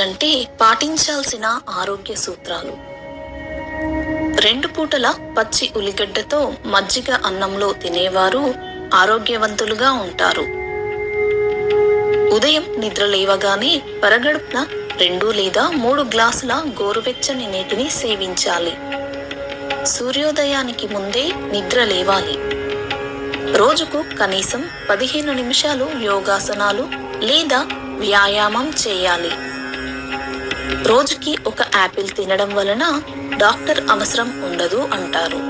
అంటే పాటించాల్సిన ఆరోగ్య సూత్రాలు. 2 పూటల పచ్చి ఉల్లిగడ్డతో మజ్జిగ అన్నంలో తినేవారు ఆరోగ్యవంతులుగా ఉంటారు. ఉదయం నిద్ర లేవగానే పరగడుపున 2 లేదా 3 గ్లాసుల గోరువెచ్చని నీటిని సేవించాలి. సూర్యోదయానికి ముందే నిద్ర లేవాలి. రోజుకు కనీసం 15 నిమిషాలు యోగాసనాలు లేదా వ్యాయామం చేయాలి. రోజుకి 1 యాపిల్ తినడం వలన డాక్టర్ అవసరం ఉండదు అంటారు.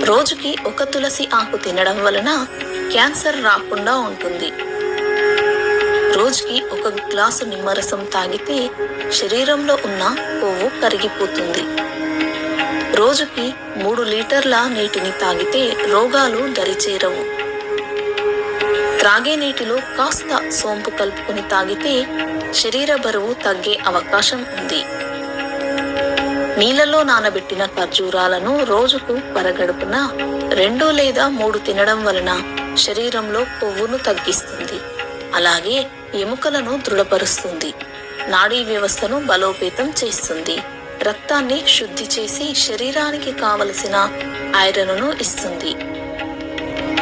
రోజుకి 1 తులసి ఆకు తినడం వలన క్యాన్సర్ రాకుండా ఉంటుంది. రోజుకి 1 గ్లాసు నిమ్మరసం తాగితే శరీరంలో ఉన్న కొవ్వు కరిగిపోతుంది. రోజుకి 3 లీటర్ల నీటిని తాగితే రోగాలు దరిచేరవు. త్రాగే నీటిలో కాస్త సోంపు కలుపుకొని తాగితే శరీర బరువు తగ్గే అవకాశం ఉంది. నీళ్లలో నానబెట్టిన ఖర్జూరాలను రోజుకు పరగడుపున 2 లేదా 3 తినడం వలన శరీరంలో కొవ్వును తగ్గిస్తుంది. అలాగే ఎముకలను దృఢపరుస్తుంది. నాడీ వ్యవస్థను బలోపేతం చేస్తుంది. రక్తాన్ని శుద్ధి చేసి శరీరానికి కావలసిన ఐరన్ను ఇస్తుంది.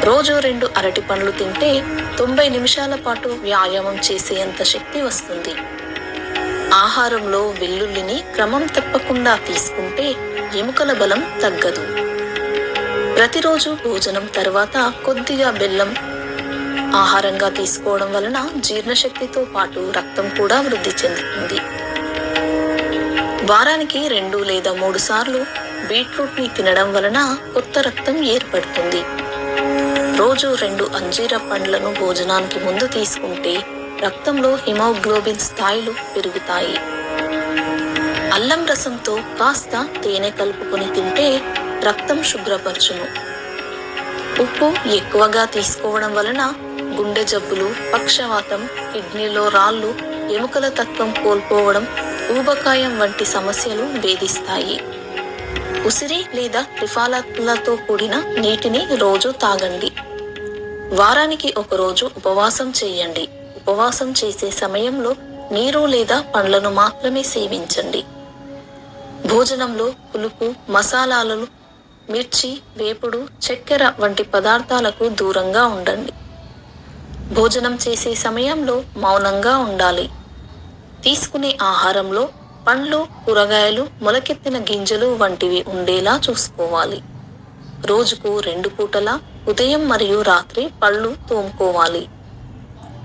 రోజు 2 అరటి పండ్లు తింటే 90 నిమిషాల పాటు వ్యాయామం చేసేంత శక్తి వస్తుంది. ఆహారంలో వెల్లుల్లిని క్రమం తప్పకుండా తీసుకుంటే ఎముకల బలం తగ్గదు. ప్రతిరోజు భోజనం తర్వాత కొద్దిగా బెల్లం ఆహారంగా తీసుకోవడం వలన జీర్ణశక్తితో పాటు రక్తం కూడా వృద్ధి చెందుతుంది. వారానికి 2 లేదా 3 సార్లు బీట్రూట్ని తినడం వలన కొత్త రక్తం ఏర్పడుతుంది. రోజు 2 అంజీర పండ్లను భోజనానికి ముందు తీసుకుంటే రక్తంలో హిమోగ్లోబిన్ స్థాయిలు పెరుగుతాయి. అల్లం రసంతో కాస్త తేనె కలుపుకొని తింటే రక్తం శుభ్రపరచును. ఉప్పు ఎక్కువగా తీసుకోవడం వలన గుండె జబ్బులు, పక్షవాతం, కిడ్నీలో రాళ్ళు, ఎముకల తత్వం కోల్పోవడం, ఊబకాయం వంటి సమస్యలు వేధిస్తాయి. ఉసిరి లేదా త్రిఫలాలతో కూడిన నీటిని రోజు తాగండి. వారానికి 1 రోజు ఉపవాసం చేయండి. ఉపవాసం చేసే సమయంలో నీరు లేదా పండ్లను మాత్రమే సేవించండి. భోజనంలో పులుపు, మసాలాలు, మిర్చి, వేపుడు, చక్కెర వంటి పదార్థాలకు దూరంగా ఉండండి. భోజనం చేసే సమయంలో మౌనంగా ఉండాలి. తీసుకునే ఆహారంలో పండ్లు, కూరగాయలు, మొలకెత్తిన గింజలు వంటివి ఉండేలా చూసుకోవాలి. రోజుకు 2 పూటల ఉదయం మరియు రాత్రి పళ్ళు తోముకోవాలి.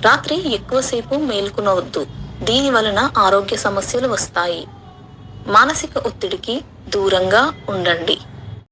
రాత్రి ఎక్కువసేపు మేల్కొనవద్దు. దీని వలన ఆరోగ్య సమస్యలు వస్తాయి. మానసిక ఒత్తిడికి దూరంగా ఉండండి.